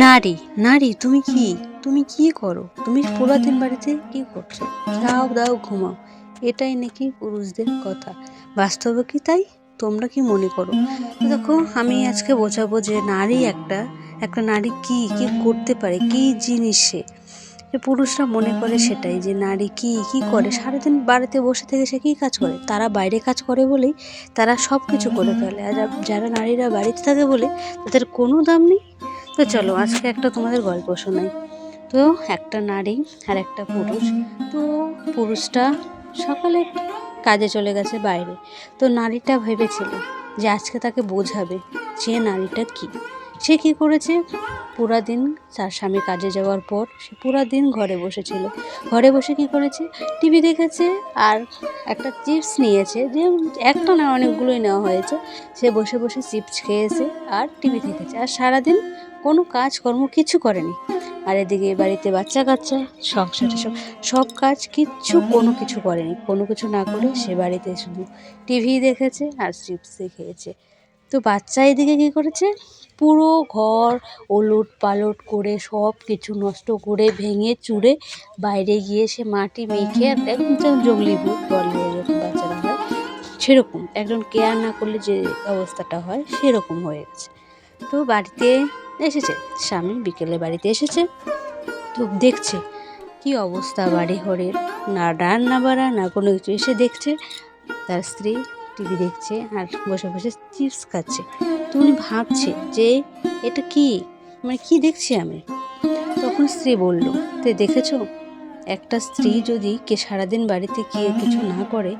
নারী, নারী তুমি কি করো? তুমি পুরাতন বাড়িতে কি করছো? খাও দাও ঘুমাও, এটাই নাকি পুরুষদের কথা। বাস্তবে কি তাই? তোমরা কি মনে করো? তো দেখো, আমি আজকে বোঝাবো যে নারী একটা নারী কি করতে পারে, কি জিনিস সে। যে পুরুষরা মনে করে সেটাই, যে নারী কি করে, সারাদিন বাড়িতে বসে থেকে সে কি কাজ করে। তারা বাইরে কাজ করে বলেই তারা সব কিছু করে ফেলে, আর যারা নারীরা বাড়িতে থাকে বলে তাদের কোনো দাম নেই। তো চলো আজকে একটা তোমাদের গল্প শোনাই। তো একটা নারী আর একটা পুরুষ। তো পুরুষটা সকালে কাজে চলে গেছে বাইরে। তো নারীটা ভেবেছিল যে আজকে তাকে বোঝাবে যে নারীটা কি। সে কি করেছে, পুরা দিন তার স্বামী কাজে যাওয়ার পর সে পুরা দিন ঘরে বসেছিল। ঘরে বসে কি করেছে, টিভি দেখেছে আর একটা চিপস নিয়েছে, যে একটা না অনেকগুলোই নেওয়া হয়েছে। সে বসে বসে চিপস খেয়েছে আর টিভি দেখেছে, আর সারাদিন কোনো কাজকর্ম কিছু করেনি। আর এদিকে বাড়িতে বাচ্চা কাচ্চা, সংসারে সব কাজ কোনো কিছু করেনি। কোনো কিছু না করে সে বাড়িতে শুধু টিভি দেখেছে আর চিপসে খেয়েছে। তো বাচ্চা এদিকে কী করেছে, পুরো ঘর ওলট পালট করে সব কিছু নষ্ট করে ভেঙে চুরে বাইরে গিয়ে সে মাটি মেখে একদম জঙ্গলি ভূত বলে এরকম বাচ্চারা হয়, সেরকম একজন কেয়ার না করলে যে অবস্থাটা হয় সেরকম হয়ে গেছে। তো বাড়িতে এসেছে, স্বামী বিকেলে বাড়িতে এসেছে। তো দেখছে কি অবস্থা বাড়ি ঘরের, না রান্না বাড়া না কোনো কিছু। এসে দেখছে তার স্ত্রী টিভি দেখছে আর বসে বসে চিপস খাচ্ছে। তো উনি ভাবছে যে এটা কি, মানে কি দেখছি আমি। তখন স্ত্রী বলল, তো দেখেছো, একটা স্ত্রী যদি সারাদিন বাড়িতে গিয়ে কিছু না করে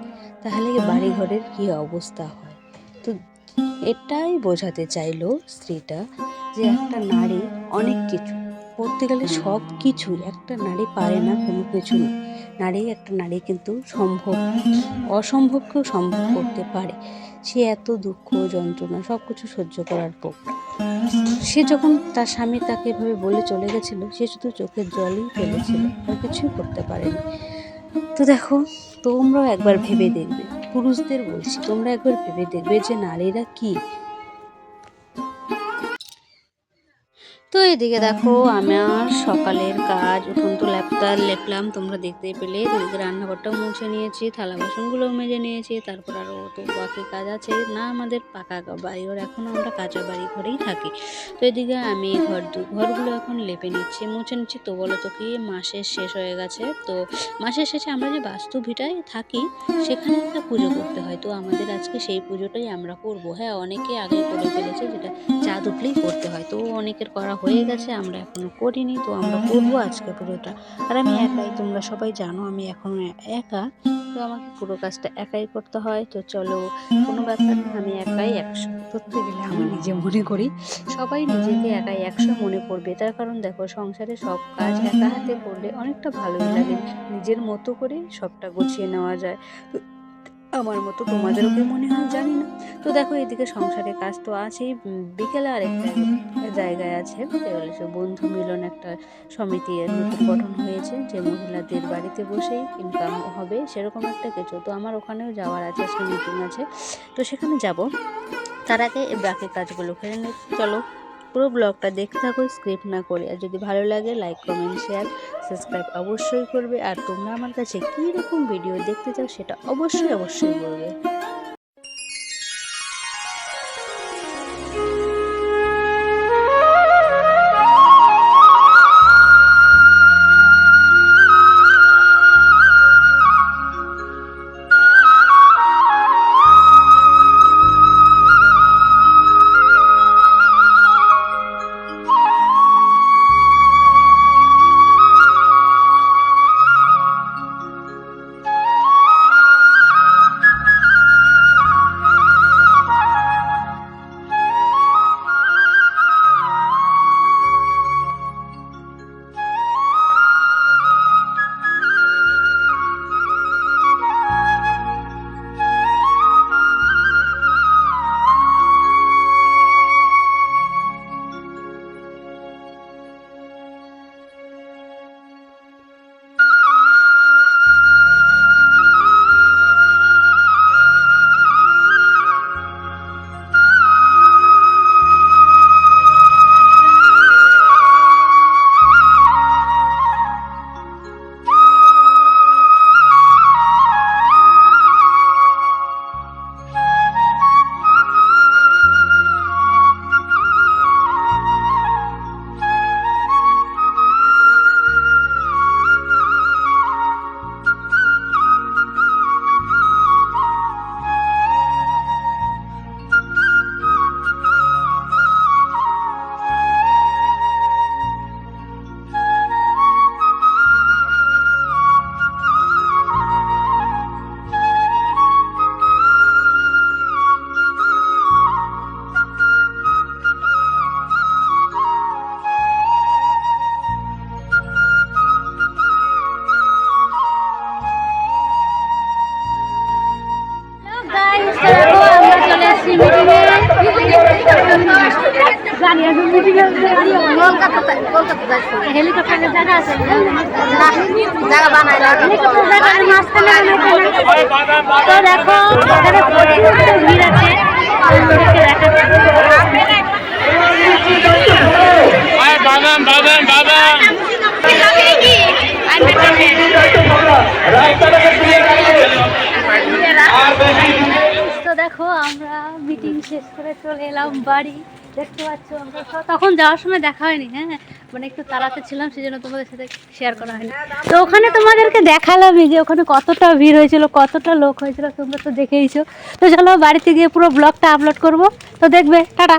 তাহলে বাড়ি ঘরের কি অবস্থা হয়। তো এটাই বোঝাতে চাইলো স্ত্রীটা, যে একটা নারী অনেক কিছু করতে গেলে সব কিছুই একটা নারী পারে না, কোনো কিছু না। একটা নারী কিন্তু অসম্ভবকেও সম্ভব করতে পারে। সে এত দুঃখ যন্ত্রণা সব কিছু সহ্য করার পর সে যখন তার স্বামী তাকে এভাবে বলে চলে গেছিল, সে শুধু চোখের জলই ফেলেছিল, আর কিছুই করতে পারেনি। তো দেখো, তোমরাও একবার ভেবে দেখবে, পুরুষদের বলছি, তোমরা একবার ভেবে দেখবে যে নারীরা কি। তো এদিকে দেখো, আমার সকালের কাজ উঠোন তো লেপলাম, তোমরা দেখতেই পেলে। এদিকে রান্নাঘরটাও মুছে নিয়েছি, থালা বাসনগুলোও মেজে নিয়েছি। তারপর আরও তো বাকি কাজ আছে না, আমাদের পাকা বাড়ি ঘর, এখন আমরা কাঁচা বাড়ি ঘরেই থাকি। তো এদিকে আমি ঘরগুলো এখন লেপে নিচ্ছি, মুছে নিচ্ছি। তো বলো তো কি, মাসের শেষ হয়ে গেছে। তো মাসের শেষে আমরা যে বাস্তু ভিটায় থাকি সেখানে একটা পুজো করতে হয়। তো আমাদের আজকে সেই পুজোটাই আমরা করব। হ্যাঁ, অনেকে আগে করে ফেলেছে, যেটা চাঁদ উঠলেই করতে হয়। তো অনেকের করা হয়ে গেছে, আমরা এখনো করিনি। তো আমরা করবো আজকে পুরোটা। আর আমি একাই, তোমরা সবাই জানো আমি এখনো একা, তো আমাকে পুরো কাজটা একাই করতে হয়। তো চলো, কোনো ব্যাপার না, আমি একাই 100 ধরতে গেলে আমি নিজে মনে করি সবাই নিজেকে একাই 100 মনে করবে। তার কারণ দেখো, সংসারে সব কাজ একা হাতে করলে অনেকটা ভালোই লাগে, নিজের মতো করে সবটা গুছিয়ে নেওয়া যায়। তো আমার মতো তোমাদেরও কি মনে হয় জানি না। তো দেখো, এদিকে সংসারের কাজ তো আছেই। বিকেলে আরেকটা জায়গায় আছে, বন্ধু মিলন একটা সমিতি নতুন গঠন হয়েছে, যে মহিলাদের বাড়িতে বসেই ইনকাম হবে সেরকম একটা কিছু। তো আমার ওখানেও যাওয়ার আছে, আজকে মিটিং আছে, তো সেখানে যাব। তার আগে বাকি কাজগুলো ফেলে নিই। চলো, পুরো ব্লগটা দেখতে থাকো স্ক্রিপ্ট না করে। আর যদি ভালো লাগে লাইক কমেন্ট শেয়ার সাবস্ক্রাইব অবশ্যই করবে। আর তোমরা আমার কাছে কী রকম ভিডিও দেখতে চাও সেটা অবশ্যই বলবে। হেলিকপ্টারের জায়গা আছে জায়গা বানায় তো দেখো এখানে প্রচুর ভিড় আছে বাদাম বাদাম বাদাম তো দেখো আমরা মিটিং শেষ করে চলে এলাম বাড়ি। দেখতে পাচ্ছ আমরা তখন যাওয়ার সময় দেখা হয়নি, হ্যাঁ মানে একটু তাড়াতে ছিলাম সেই জন্য তোমাদের সাথে শেয়ার করা হয়নি। তো ওখানে তোমাদেরকে দেখালামই যে ওখানে কতটা ভিড় হয়েছিল, কতটা লোক হয়েছিল, তোমরা তো দেখেইছো। তো চলো বাড়িতে গিয়ে পুরো ব্লগটা আপলোড করব, তো দেখবে। টাটা।